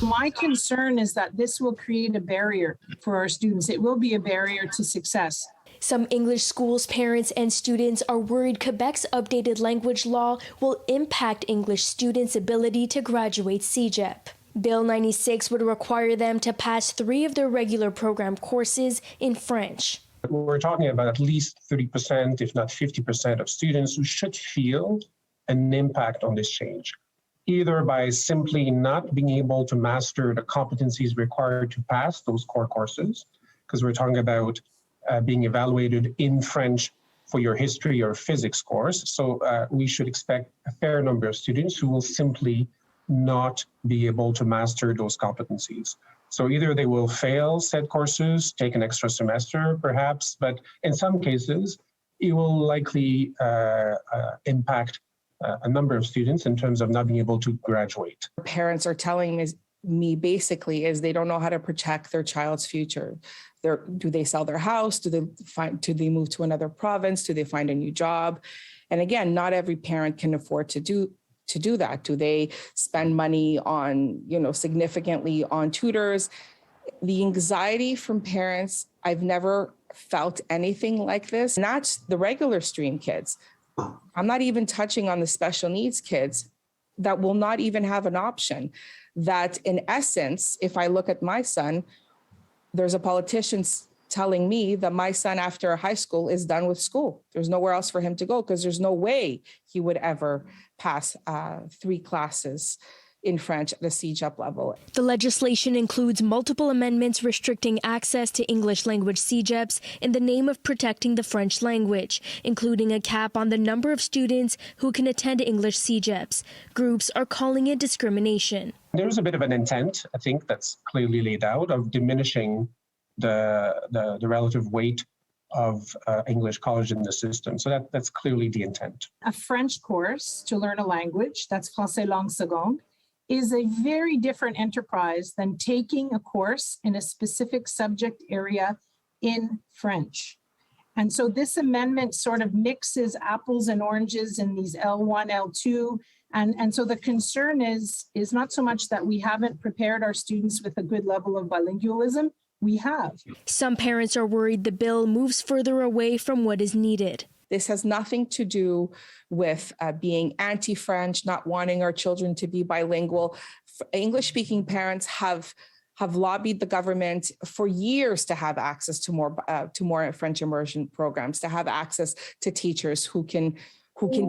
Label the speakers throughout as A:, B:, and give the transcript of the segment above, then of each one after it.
A: My concern is that this will create a barrier for our students. It will be a barrier to success.
B: Some English schools, parents, and students are worried Quebec's updated language law will impact English students' ability to graduate CEGEP. Bill 96 would require them to pass 3 of their regular program courses in French.
C: We're talking about at least 30%, if not 50% of students who should feel an impact on this change, either by simply not being able to master the competencies required to pass those core courses, because we're talking about being evaluated in French for your history or physics course. So we should expect a fair number of students who will simply not be able to master those competencies. So either they will fail said courses, take an extra semester perhaps, but in some cases, it will likely impact a number of students in terms of not being able to graduate.
D: Parents are telling me basically is they don't know how to protect their child's future. Do they sell their house? Do they move to another province? Do they find a new job? And again, not every parent can afford to do that. Do they spend money on, significantly on tutors? The anxiety from parents, I've never felt anything like this. And that's the regular stream kids. I'm not even touching on the special needs kids that will not even have an option. That in essence, if I look at my son, there's a politician telling me that my son after high school is done with school. There's nowhere else for him to go because there's no way he would ever pass 3 classes in French at the CEGEP level.
B: The legislation includes multiple amendments restricting access to English language CEGEPs in the name of protecting the French language, including a cap on the number of students who can attend English CEGEPs. Groups are calling it discrimination.
C: There's a bit of an intent, I think, that's clearly laid out of diminishing the relative weight of English college in the system. So that's clearly the intent.
A: A French course to learn a language, that's Français langue seconde, is a very different enterprise than taking a course in a specific subject area in French. And so this amendment sort of mixes apples and oranges in these L1, L2. And so the concern is not so much that we haven't prepared our students with a good level of bilingualism. We have.
B: Some parents are worried the bill moves further away from what is needed.
D: This has nothing to do with being anti-French, not wanting our children to be bilingual. English-speaking parents have lobbied the government for years to have access to more French immersion programs, to have access to teachers who can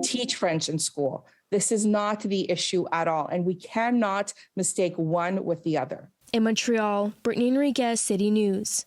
D: teach French in school. This is not the issue at all, and we cannot mistake one with the other.
B: In Montreal, Brittany Henriques, City News.